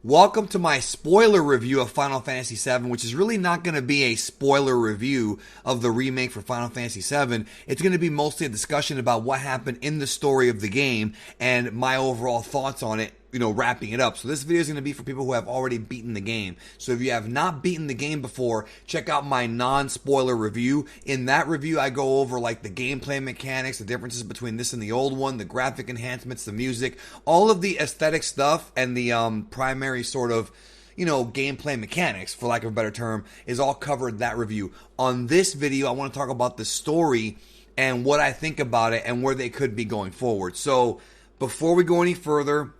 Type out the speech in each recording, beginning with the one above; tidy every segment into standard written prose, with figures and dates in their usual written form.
Welcome to my spoiler review of Final Fantasy VII, which is really not going to be a spoiler review of the remake for Final Fantasy VII. It's going to be mostly a discussion about what happened in the story of the game and my overall thoughts on it, wrapping it up. So this video is going to be for people who have already beaten the game. So if you have not beaten the game before, check out my non-spoiler review. In that review, I go over like the gameplay mechanics, the differences between this and the old one, the graphic enhancements, the music, all of the aesthetic stuff, and the primary sort of gameplay mechanics, for lack of a better term, is all covered in that review. On this video, I want to talk about the story and what I think about it and where they could be going forward. So before we go any further,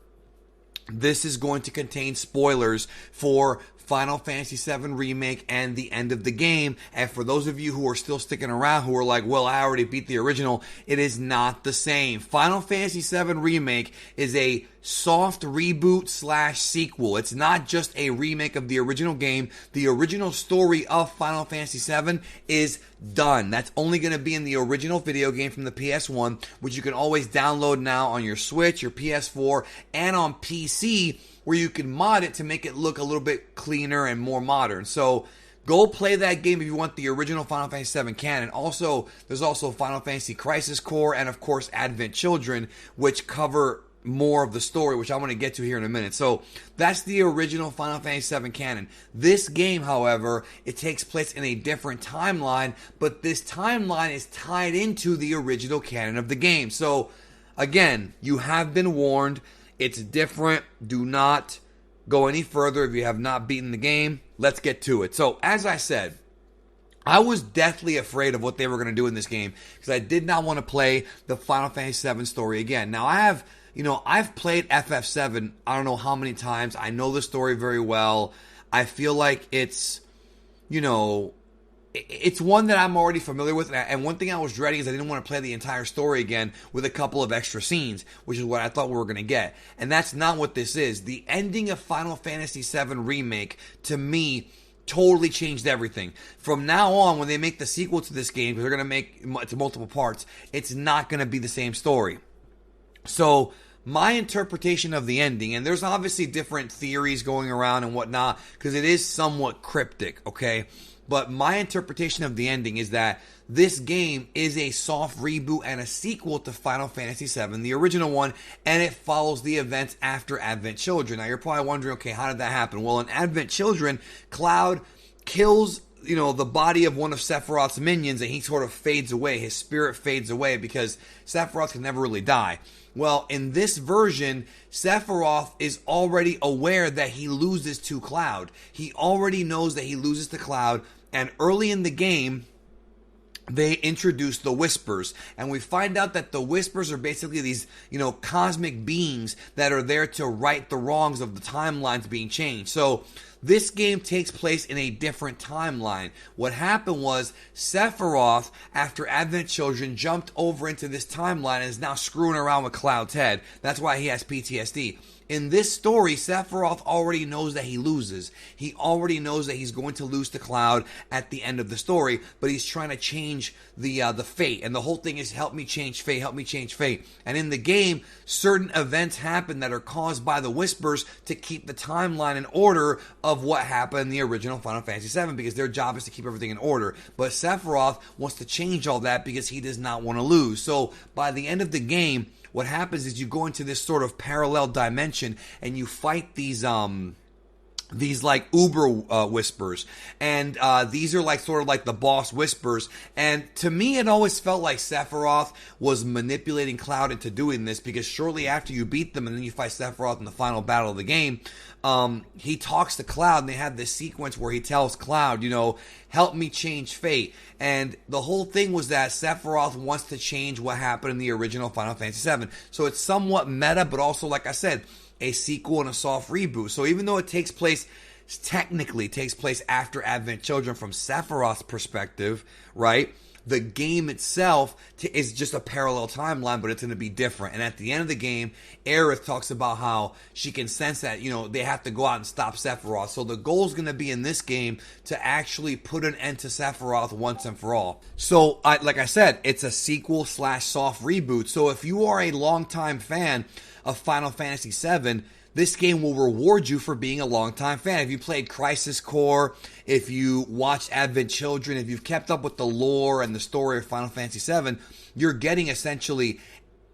this is going to contain spoilers for Final Fantasy VII Remake and the end of the game. And for those of you who are still sticking around, who are like, well, I already beat the original, it is not the same. Final Fantasy VII Remake is a soft reboot / sequel. It's not just a remake of the original game. The original story of Final Fantasy VII is done. That's only going to be in the original video game from the PS1, which you can always download now on your Switch, your PS4, and on PC, where you can mod it to make it look a little bit cleaner and more modern. So go play that game if you want the original Final Fantasy VII canon. Also, there's also Final Fantasy Crisis Core and, of course, Advent Children, which cover more of the story, which I'm going to get to here in a minute. So that's the original Final Fantasy VII canon. This game, however, it takes place in a different timeline, but this timeline is tied into the original canon of the game. So again, you have been warned. It's different. Do not go any further if you have not beaten the game. Let's get to it. So as I said, I was deathly afraid of what they were going to do in this game because I did not want to play the Final Fantasy VII story again. Now I've played FF7 I don't know how many times. I know the story very well. I feel like it's one that I'm already familiar with. And one thing I was dreading is I didn't want to play the entire story again with a couple of extra scenes, which is what I thought we were going to get. And that's not what this is. The ending of Final Fantasy VII Remake, to me, totally changed everything. From now on, when they make the sequel to this game, because they're going to make it to multiple parts, it's not going to be the same story. So my interpretation of the ending, and there's obviously different theories going around and whatnot, because it is somewhat cryptic, okay? But my interpretation of the ending is that this game is a soft reboot and a sequel to Final Fantasy VII, the original one, and it follows the events after Advent Children. Now, you're probably wondering, okay, how did that happen? Well, in Advent Children, Cloud kills the body of one of Sephiroth's minions, and he sort of fades away. His spirit fades away because Sephiroth can never really die. Well, in this version, Sephiroth is already aware that he loses to Cloud. He already knows that he loses to Cloud, and early in the game, they introduce the Whispers, and we find out that the Whispers are basically these, cosmic beings that are there to right the wrongs of the timelines being changed. So this game takes place in a different timeline. What happened was Sephiroth, after Advent Children, jumped over into this timeline and is now screwing around with Cloud's head. That's why he has PTSD. In this story, Sephiroth already knows that he loses. He already knows that he's going to lose to Cloud at the end of the story, but he's trying to change the fate. And the whole thing is, help me change fate, help me change fate. And in the game, certain events happen that are caused by the Whispers to keep the timeline in order of what happened in the original Final Fantasy VII, because their job is to keep everything in order. But Sephiroth wants to change all that because he does not want to lose. So by the end of the game, what happens is you go into this sort of parallel dimension and you fight these like Uber Whispers, and these are like sort of like the boss Whispers. And to me, it always felt like Sephiroth was manipulating Cloud into doing this, because shortly after you beat them and then you fight Sephiroth in the final battle of the game, he talks to Cloud, and they have this sequence where he tells Cloud, help me change fate. And the whole thing was that Sephiroth wants to change what happened in the original Final Fantasy VII. So it's somewhat meta, but also, like I said, a sequel and a soft reboot. So even though it technically takes place after Advent Children from Sephiroth's perspective, right? The game itself is just a parallel timeline, but it's going to be different. And at the end of the game, Aerith talks about how she can sense that, they have to go out and stop Sephiroth. So the goal is going to be in this game to actually put an end to Sephiroth once and for all. So, like I said, it's a sequel / soft reboot. So if you are a longtime fan of Final Fantasy VII, this game will reward you for being a longtime fan. If you played Crisis Core, if you watched Advent Children, if you've kept up with the lore and the story of Final Fantasy VII, you're getting essentially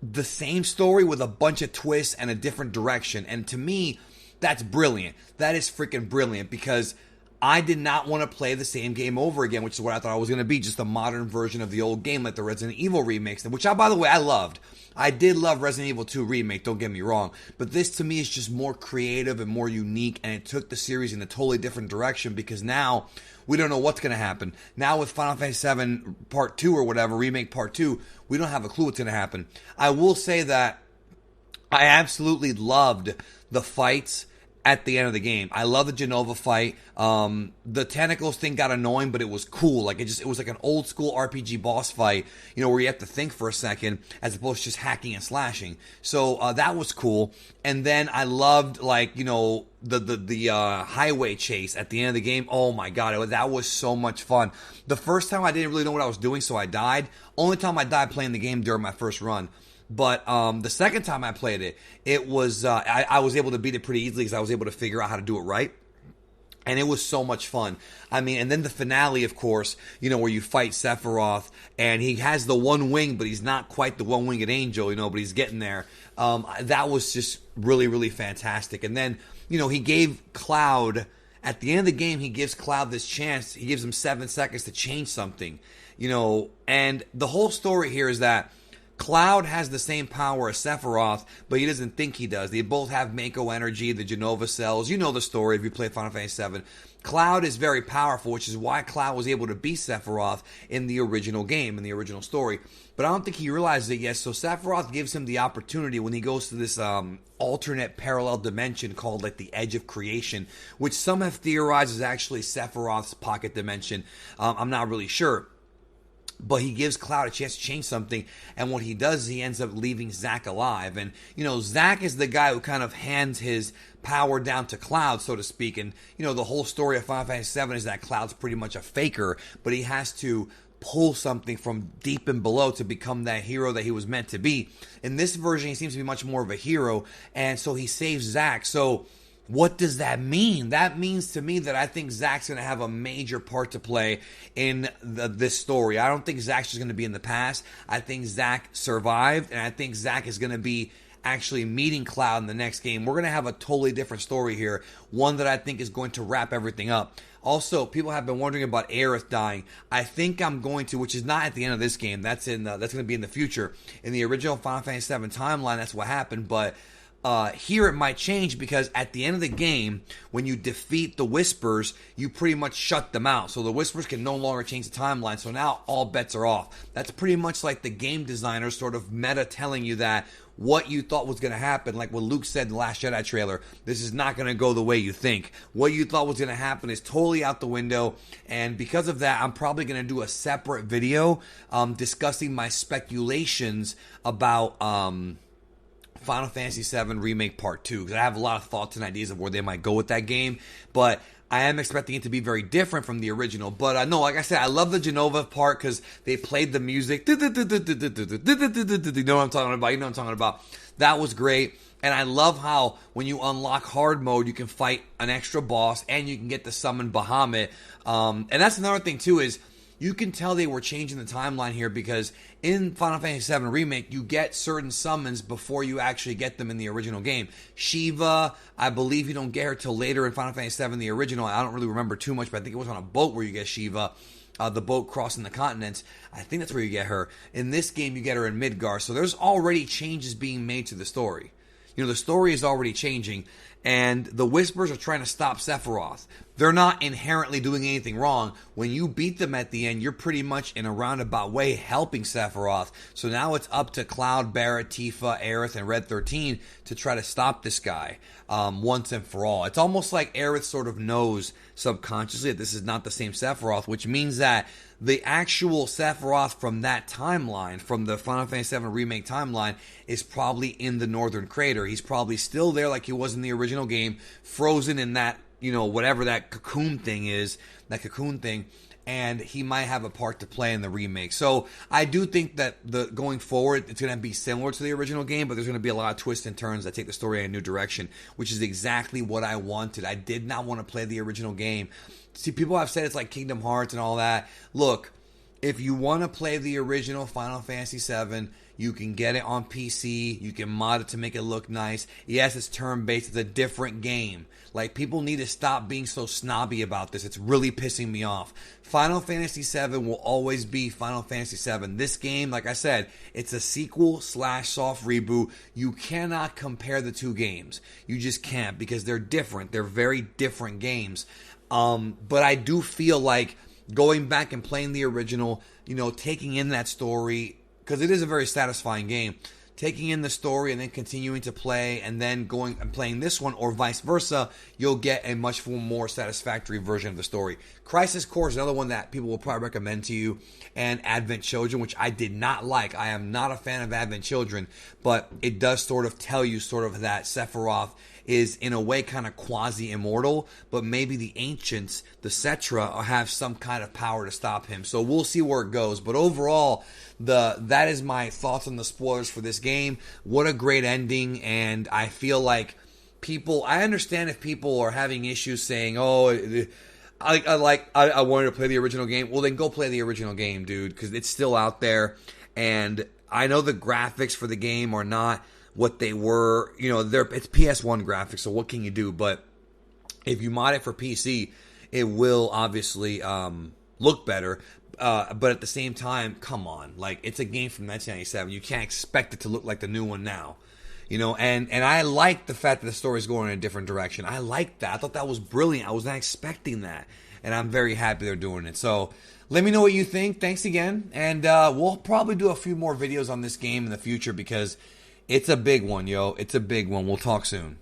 the same story with a bunch of twists and a different direction. And to me, that's brilliant. That is freaking brilliant, because I did not want to play the same game over again, which is what I thought it was going to be, just a modern version of the old game, like the Resident Evil remakes, which by the way, I loved. I did love Resident Evil 2 Remake, don't get me wrong, but this to me is just more creative and more unique, and it took the series in a totally different direction, because now we don't know what's going to happen. Now with Final Fantasy VII Part 2 or whatever, Remake Part 2, we don't have a clue what's going to happen. I will say that I absolutely loved the fights at the end of the game. I love the Genova fight. The tentacles thing got annoying, but it was cool. Like it was like an old school RPG boss fight, where you have to think for a second as opposed to just hacking and slashing. So that was cool. And then I loved the highway chase at the end of the game. Oh my god, that was so much fun. The first time I didn't really know what I was doing, so I died. Only time I died playing the game during my first run. But the second time I played it, it was I was able to beat it pretty easily because I was able to figure out how to do it right. And it was so much fun. I mean, and then the finale, of course, where you fight Sephiroth, and he has the one wing, but he's not quite the one-winged angel, but he's getting there. That was just really, really fantastic. And then, he gave Cloud, at the end of the game, he gives Cloud this chance. He gives him 7 seconds to change something, and the whole story here is that Cloud has the same power as Sephiroth, but he doesn't think he does. They both have Mako energy, the Genova cells. You know the story if you play Final Fantasy VII. Cloud is very powerful, which is why Cloud was able to beat Sephiroth in the original game, in the original story. But I don't think he realizes it yet, so Sephiroth gives him the opportunity when he goes to this alternate parallel dimension called like the Edge of Creation, which some have theorized is actually Sephiroth's pocket dimension. I'm not really sure. But he gives Cloud a chance to change something, and what he does is he ends up leaving Zack alive. And, Zack is the guy who kind of hands his power down to Cloud, so to speak. And, the whole story of Final Fantasy VII is that Cloud's pretty much a faker, but he has to pull something from deep and below to become that hero that he was meant to be. In this version, he seems to be much more of a hero, and so he saves Zack. So what does that mean? That means to me that I think Zack's going to have a major part to play in this story. I don't think Zack's just going to be in the past. I think Zack survived, and I think Zack is going to be actually meeting Cloud in the next game. We're going to have a totally different story here, one that I think is going to wrap everything up. Also, people have been wondering about Aerith dying. I think I'm going to, which is not at the end of this game. That's going to be in the future. In the original Final Fantasy VII timeline, that's what happened, but here it might change, because at the end of the game, when you defeat the Whispers, you pretty much shut them out. So the Whispers can no longer change the timeline. So now all bets are off. That's pretty much like the game designers sort of meta telling you that what you thought was going to happen, like what Luke said in the Last Jedi trailer, this is not going to go the way you think. What you thought was going to happen is totally out the window. And because of that, I'm probably going to do a separate video discussing my speculations about Final Fantasy VII Remake Part 2, because I have a lot of thoughts and ideas of where they might go with that game, but I am expecting it to be very different from the original. But no, like I said, I love the Genova part because they played the music. You know what I'm talking about? You know what I'm talking about. That was great. And I love how when you unlock hard mode, you can fight an extra boss and you can get to summon Bahamut. And that's another thing too, is you can tell they were changing the timeline here, because in Final Fantasy VII Remake, you get certain summons before you actually get them in the original game. Shiva, I believe you don't get her till later in Final Fantasy VII, the original. I don't really remember too much, but I think it was on a boat where you get Shiva. The boat crossing the continents. I think that's where you get her. In this game, you get her in Midgar. So there's already changes being made to the story. The story is already changing, and the Whispers are trying to stop Sephiroth. They're not inherently doing anything wrong. When you beat them at the end, you're pretty much in a roundabout way helping Sephiroth. So now it's up to Cloud, Barret, Tifa, Aerith, and Red 13 to try to stop this guy once and for all. It's almost like Aerith sort of knows subconsciously that this is not the same Sephiroth, which means that the actual Sephiroth from that timeline, from the Final Fantasy VII Remake timeline, is probably in the Northern Crater. He's probably still there like he was in the original game, frozen in that, whatever that cocoon thing is, and he might have a part to play in the remake. So I do think that going forward, it's going to be similar to the original game, but there's going to be a lot of twists and turns that take the story in a new direction, which is exactly what I wanted. I did not want to play the original game. See, people have said it's like Kingdom Hearts and all that. Look, if you want to play the original Final Fantasy VII, you can get it on PC. You can mod it to make it look nice. Yes, it's turn-based. It's a different game. Like, people need to stop being so snobby about this. It's really pissing me off. Final Fantasy VII will always be Final Fantasy VII. This game, like I said, it's a sequel / soft reboot. You cannot compare the two games. You just can't, because they're different. They're very different games. But I do feel like going back and playing the original, taking in that story, because it is a very satisfying game, taking in the story and then continuing to play and then going and playing this one, or vice versa, you'll get a much more satisfactory version of the story. Crisis Core is another one that people will probably recommend to you, and Advent Children, which I did not like. I am not a fan of Advent Children, but it does sort of tell you sort of that Sephiroth is in a way kind of quasi-immortal, but maybe the ancients, the Cetra, have some kind of power to stop him. So we'll see where it goes. But overall, that is my thoughts on the spoilers for this game. What a great ending, and I feel like I understand if people are having issues saying, oh, I wanted to play the original game. Well, then go play the original game, dude, because it's still out there. And I know the graphics for the game are not what they were. It's PS1 graphics, so what can you do? But if you mod it for PC, it will obviously look better. But at the same time, come on. Like, it's a game from 1997. You can't expect it to look like the new one now. And I like the fact that the story's going in a different direction. I like that. I thought that was brilliant. I was not expecting that. And I'm very happy they're doing it. So let me know what you think. Thanks again. And we'll probably do a few more videos on this game in the future, because it's a big one, yo. It's a big one. We'll talk soon.